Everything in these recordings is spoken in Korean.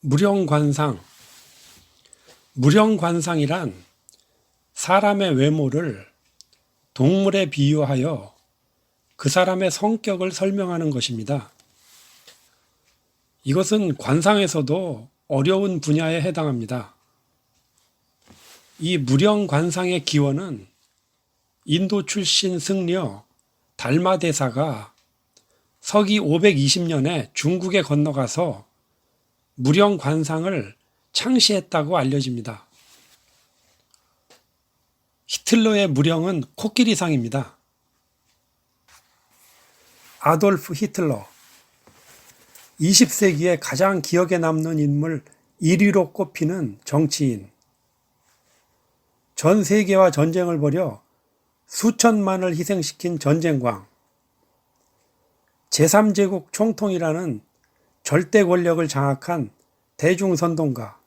무령관상. 무령관상이란 사람의 외모를 동물에 비유하여 그 사람의 성격을 설명하는 것입니다. 이것은 관상에서도 어려운 분야에 해당합니다. 이 무령관상의 기원은 인도 출신 승려 달마대사가 서기 520년에 중국에 건너가서 무령관상을 창시했다고 알려집니다. 히틀러의 무령은 코끼리상입니다. 아돌프 히틀러, 20세기에 가장 기억에 남는 인물 1위로 꼽히는 정치인. 전 세계와 전쟁을 벌여 수천만을 희생시킨 전쟁광. 제3제국 총통이라는 절대 권력을 장악한 대중선동가.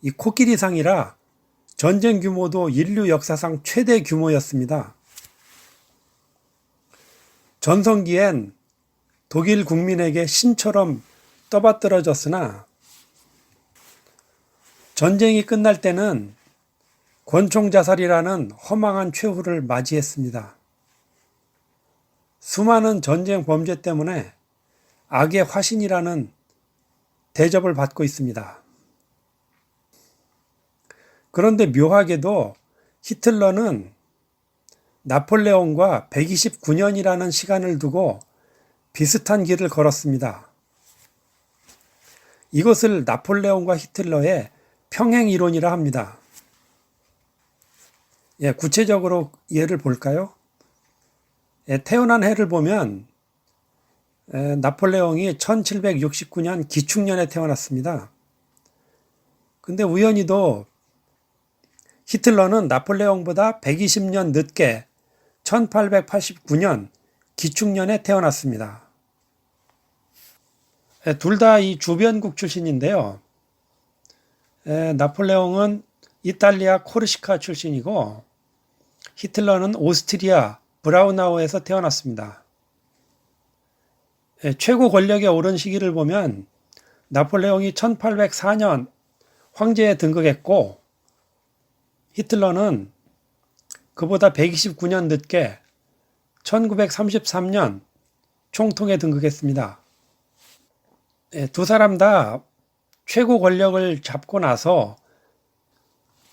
이 코끼리상이라 전쟁 규모도 인류 역사상 최대 규모였습니다. 전성기엔 독일 국민에게 신처럼 떠받들어졌으나 전쟁이 끝날 때는 권총자살이라는 허망한 최후를 맞이했습니다. 수많은 전쟁 범죄 때문에 악의 화신이라는 대접을 받고 있습니다. 그런데 묘하게도 히틀러는 나폴레옹과 129년이라는 시간을 두고 비슷한 길을 걸었습니다. 이것을 나폴레옹과 히틀러의 평행이론이라 합니다. 구체적으로 예를 볼까요? 태어난 해를 보면 나폴레옹이 1769년 기축년에 태어났습니다. 근데 우연히도 히틀러는 나폴레옹보다 120년 늦게 1889년 기축년에 태어났습니다. 둘 다 이 주변국 출신인데요. 나폴레옹은 이탈리아 코르시카 출신이고 히틀러는 오스트리아 브라우나우에서 태어났습니다. 최고 권력에 오른 시기를 보면 나폴레옹이 1804년 황제에 등극했고 히틀러는 그보다 129년 늦게 1933년 총통에 등극했습니다. 두 사람 다 최고 권력을 잡고 나서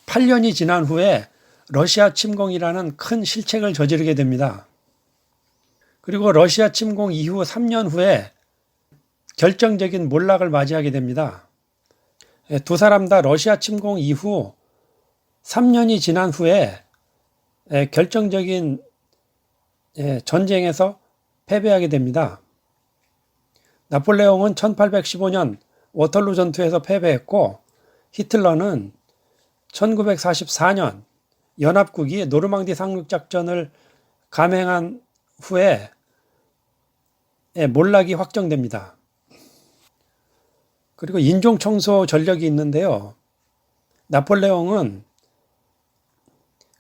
8년이 지난 후에 러시아 침공이라는 큰 실책을 저지르게 됩니다. 그리고 러시아 침공 이후 3년 후에 결정적인 몰락을 맞이하게 됩니다. 두 사람 다 러시아 침공 이후 3년이 지난 후에 결정적인 전쟁에서 패배하게 됩니다. 나폴레옹은 1815년 워털루 전투에서 패배했고 히틀러는 1944년 연합국이 노르망디 상륙작전을 감행한 후에 몰락이 확정됩니다. 그리고 인종청소 전력이 있는데요. 나폴레옹은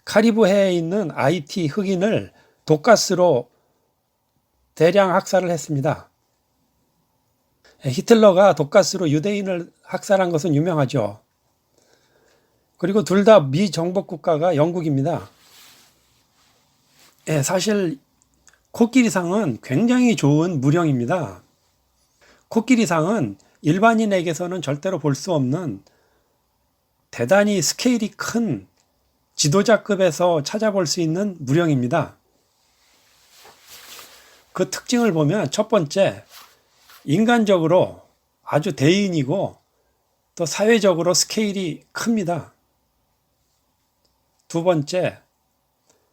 카리브해에 있는 아이티 흑인을 독가스로 대량 학살을 했습니다. 히틀러가 독가스로 유대인을 학살한 것은 유명하죠. 그리고 둘 다 미정복 국가가 영국입니다. 사실 코끼리상은 굉장히 좋은 무령입니다. 코끼리상은 일반인에게서는 절대로 볼 수 없는 대단히 스케일이 큰 지도자급에서 찾아볼 수 있는 무령입니다. 그 특징을 보면 첫 번째, 인간적으로 아주 대인이고 또 사회적으로 스케일이 큽니다. 두 번째,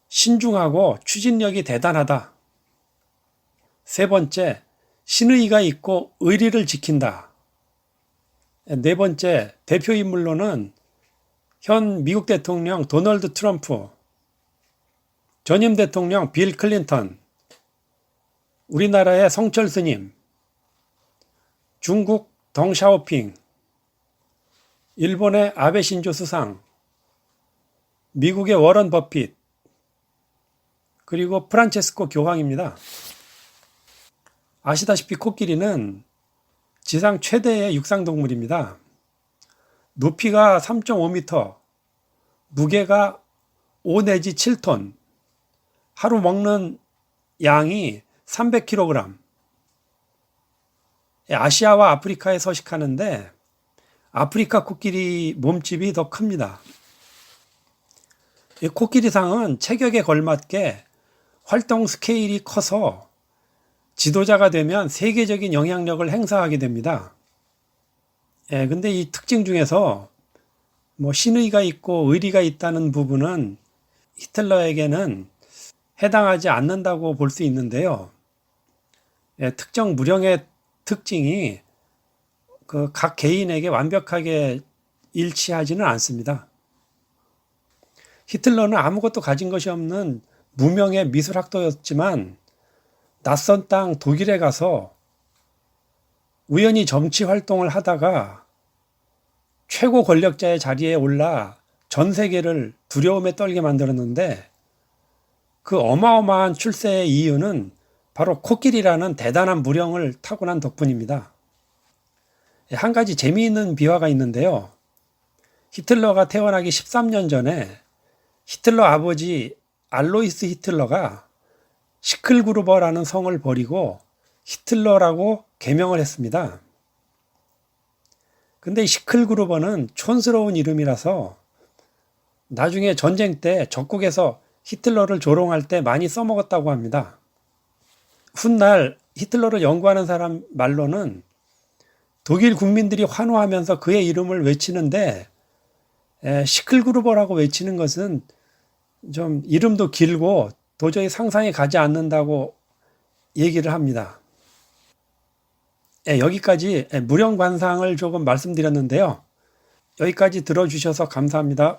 신중하고 추진력이 대단하다. 세 번째, 신의가 있고 의리를 지킨다. 네 번째, 대표 인물로는 현 미국 대통령 도널드 트럼프, 전임 대통령 빌 클린턴, 우리나라의 성철 스님, 중국 덩샤오핑, 일본의 아베 신조 수상, 미국의 워런 버핏, 그리고 프란체스코 교황입니다. 아시다시피 코끼리는 지상 최대의 육상동물입니다. 높이가 3.5m, 무게가 5 내지 7톤, 하루 먹는 양이 300kg. 아시아와 아프리카에 서식하는데 아프리카 코끼리 몸집이 더 큽니다. 이 코끼리상은 체격에 걸맞게 활동 스케일이 커서 지도자가 되면 세계적인 영향력을 행사하게 됩니다. 근데 이 특징 중에서 신의가 있고 의리가 있다는 부분은 히틀러에게는 해당하지 않는다고 볼 수 있는데요. 특정 무령의 특징이 그 각 개인에게 완벽하게 일치하지는 않습니다. 히틀러는 아무것도 가진 것이 없는 무명의 미술학도였지만 낯선 땅 독일에 가서 우연히 정치 활동을 하다가 최고 권력자의 자리에 올라 전 세계를 두려움에 떨게 만들었는데 그 어마어마한 출세의 이유는 바로 코끼리라는 대단한 무령을 타고난 덕분입니다. 한 가지 재미있는 비화가 있는데요. 히틀러가 태어나기 13년 전에 히틀러 아버지 알로이스 히틀러가 시클그루버라는 성을 버리고 히틀러라고 개명을 했습니다. 근데 시클그루버는 촌스러운 이름이라서 나중에 전쟁 때 적국에서 히틀러를 조롱할 때 많이 써먹었다고 합니다. 훗날 히틀러를 연구하는 사람 말로는 독일 국민들이 환호하면서 그의 이름을 외치는데 시클그루버라고 외치는 것은 좀 이름도 길고 도저히 상상이 가지 않는다고 얘기를 합니다. 여기까지 무령관상을 조금 말씀드렸는데요. 여기까지 들어주셔서 감사합니다.